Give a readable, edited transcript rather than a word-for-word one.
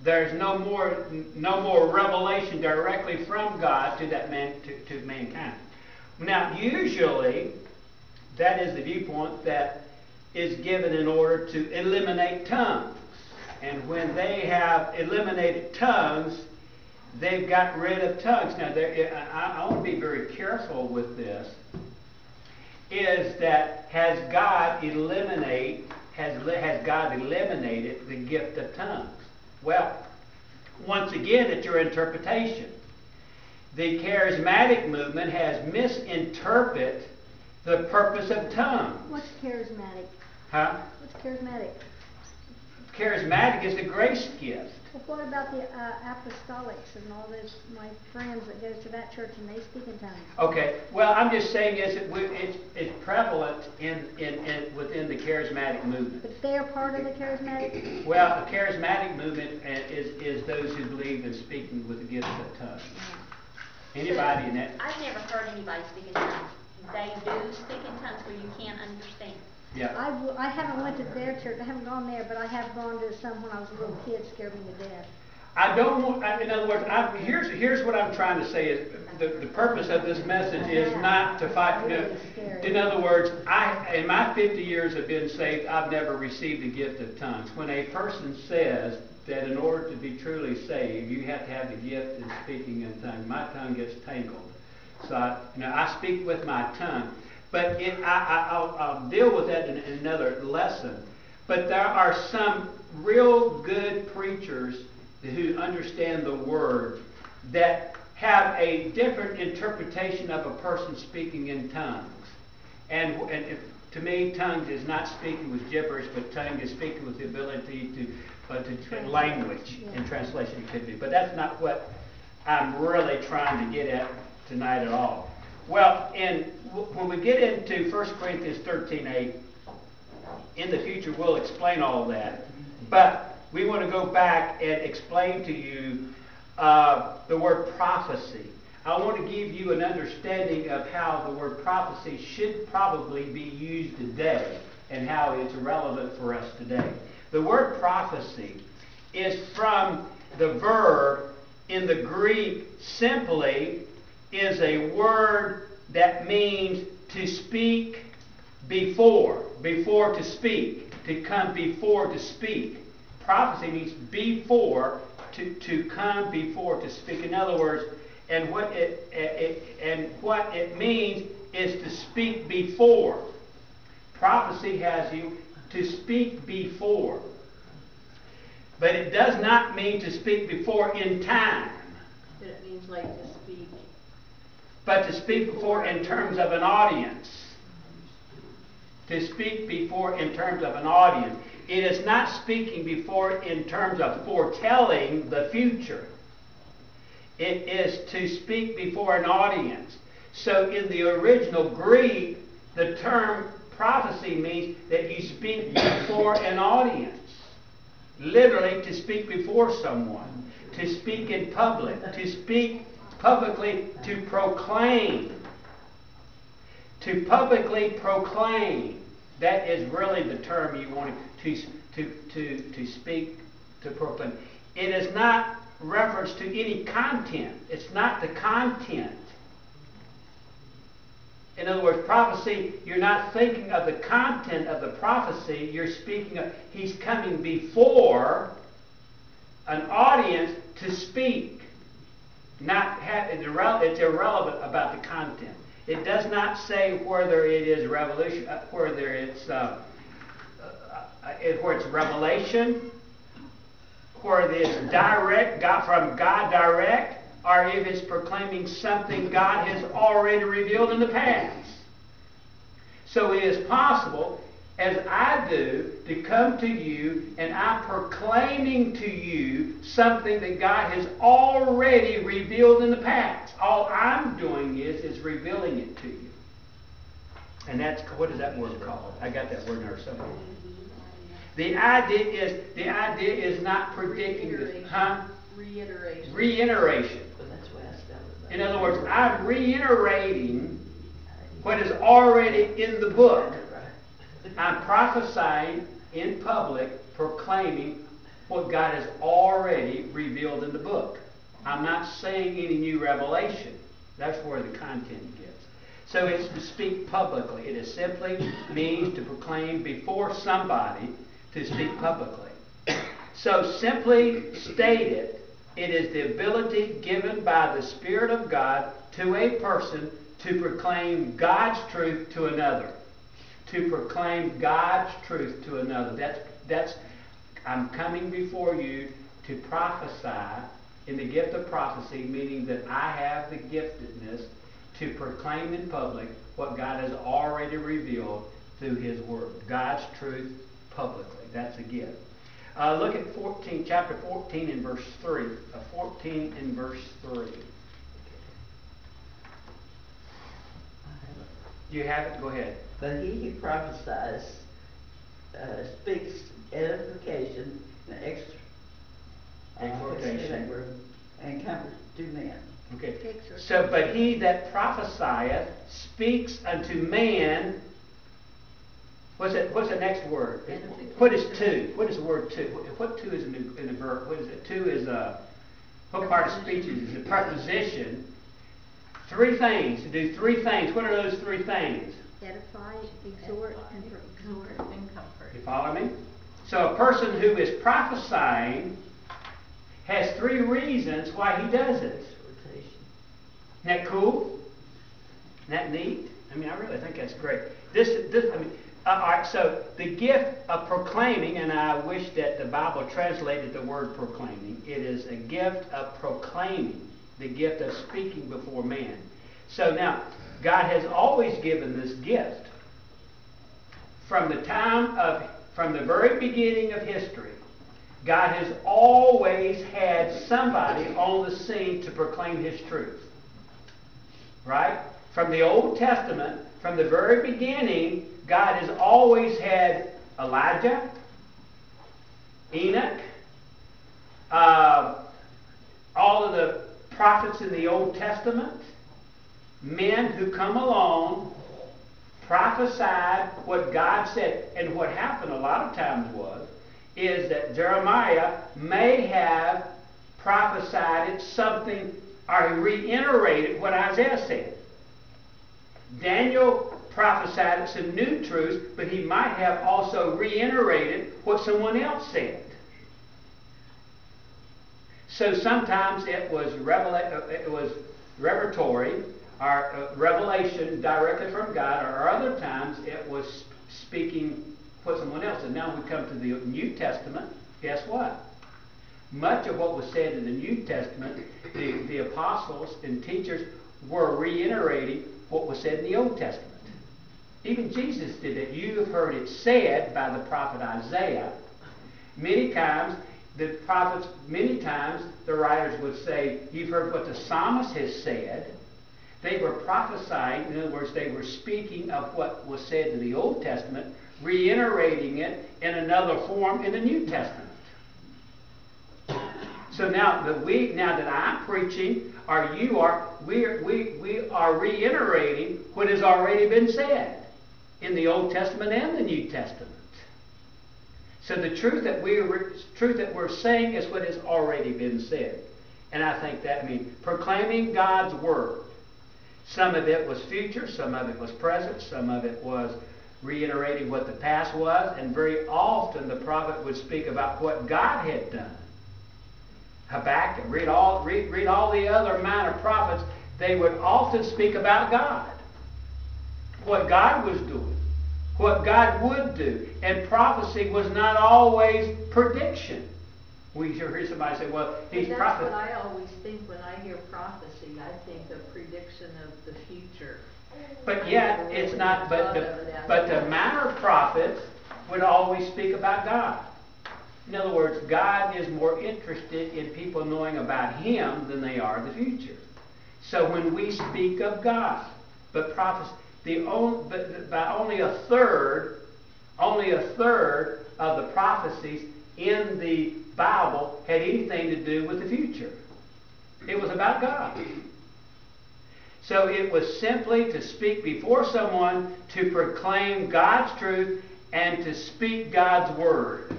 There's no more revelation directly from God to that to mankind. Now, usually, that is the viewpoint that is given in order to eliminate tongues. And when they have eliminated tongues, they've got rid of tongues. Now, I want to be very careful with this. Is that has God eliminated the gift of tongues? Well, once again, it's your interpretation. The charismatic movement has misinterpreted the purpose of tongues. What's charismatic? Huh? What's charismatic? Charismatic is the grace gift. Well, what about the apostolics and all those, my friends that goes to that church and they speak in tongues? Okay. Well, I'm just saying it's prevalent within the charismatic movement. But they're part of the charismatic? Well, the charismatic movement is those who believe in speaking with the gifts of tongues. Anybody in that? I've never heard anybody speak in tongues. They do speak in tongues where you can't understand. Yeah. I haven't went to their church. I haven't gone there, but I have gone to some when I was a little kid. Scared me to death. I don't want. In other words, here's what I'm trying to say is the purpose of this message is not to fight. In other words, in my 50 years of being saved, I've never received the gift of tongues. When a person says that in order to be truly saved, you have to have the gift of speaking in tongues, my tongue gets tangled. So I speak with my tongue. But I'll deal with that in another lesson. But there are some real good preachers who understand the Word that have a different interpretation of a person speaking in tongues. And to me, tongues is not speaking with gibberish, but tongue is speaking with the ability to language and translation activity. But that's not what I'm really trying to get at tonight at all. Well, when we get into 1 Corinthians 13:8, in the future we'll explain all that. But we want to go back and explain to you the word prophecy. I want to give you an understanding of how the word prophecy should probably be used today and how it's relevant for us today. The word prophecy is from the verb in the Greek simply is a word that means to speak before to speak, to come before to speak. Prophecy means before, to come before to speak. In other words, and what it means is to speak before. Prophecy has you to speak before. But it does not mean to speak before in time. It means like to speak. But to speak before in terms of an audience. To speak before in terms of an audience. It is not speaking before in terms of foretelling the future. It is to speak before an audience. So in the original Greek, the term prophecy means that you speak before an audience. Literally, to speak before someone. To speak in public. To speak publicly, to proclaim. To publicly proclaim. That is really the term you want to speak, to proclaim. It is not reference to any content. It's not the content. In other words, prophecy, you're not thinking of the content of the prophecy. You're speaking of, he's coming before an audience to speak. It's irrelevant about the content. It does not say whether it is revelation, whether it's revelation, whether it's direct, from God direct, or if it's proclaiming something God has already revealed in the past. So it is possible, as I do, to come to you and I'm proclaiming to you something that God has already revealed in the past. All I'm doing is revealing it to you. And that's, what is that word called? I got that word in there somewhere. The idea is not predicting this. Huh? Reiteration. Reiteration. But that's why I spelled it. In other words, I'm reiterating what is already in the book. I'm prophesying in public, proclaiming what God has already revealed in the book. I'm not saying any new revelation. That's where the content gets. So it's to speak publicly. It is simply means to proclaim before somebody, to speak publicly. So simply stated, it is the ability given by the Spirit of God to a person to proclaim God's truth to another. To proclaim God's truth to another. That's I'm coming before you to prophesy in the gift of prophecy, meaning that I have the giftedness to proclaim in public what God has already revealed through His Word. God's truth publicly. That's a gift. Look at chapter 14 and verse 3. 14 and verse 3. You have it? Go ahead. But he who prophesies speaks edification and exhortation and comfort to men. Okay. So, but he that prophesieth speaks unto man. What's the next word? What is to? What is the word to? What to is in the verb? What is it? To is what part of speech is a preposition? Three things. To do three things. What are those three things? Edify, exhort, and comfort. You follow me? So a person who is prophesying has three reasons why he does it. Isn't that cool? Isn't that neat? I mean, I really think that's great. All right, so the gift of proclaiming, and I wish that the Bible translated the word proclaiming. It is a gift of proclaiming, the gift of speaking before man. So now, God has always given this gift. From the very beginning of history, God has always had somebody on the scene to proclaim His truth. Right? From the Old Testament, from the very beginning, God has always had Elijah, Enoch, all of the prophets in the Old Testament, men who come along, prophesied what God said. And what happened a lot of times is that Jeremiah may have prophesied something or reiterated what Isaiah said. Daniel prophesied some new truths, but he might have also reiterated what someone else said. So sometimes it was revelatory or revelation directly from God, or other times it was speaking what someone else. And now we come to the New Testament. Guess what? Much of what was said in the New Testament, the apostles and teachers were reiterating what was said in the Old Testament. Even Jesus did it. You have heard it said by the prophet Isaiah. Many times the writers would say, you've heard what the psalmist has said. They were prophesying. In other words, they were speaking of what was said in the Old Testament, reiterating it in another form in the New Testament. So now that I'm preaching, or you are, we are reiterating what has already been said in the Old Testament and the New Testament. So the truth that we're saying is what has already been said. And I think that means proclaiming God's Word. Some of it was future, some of it was present, some of it was reiterating what the past was, and very often the prophet would speak about what God had done. Habakkuk, read all the other minor prophets, they would often speak about God. What God was doing. What God would do. And prophecy was not always prediction. We hear somebody say, well, he's prophesying. That's what I always think when I hear prophecy. I think of prediction of the future. But yet, it's not, but the minor prophets would always speak about God. In other words, God is more interested in people knowing about Him than they are the future. So when we speak of God, but prophecy, by only a third of the prophecies in the Bible had anything to do with the future. It was about God. So it was simply to speak before someone, to proclaim God's truth, and to speak God's Word.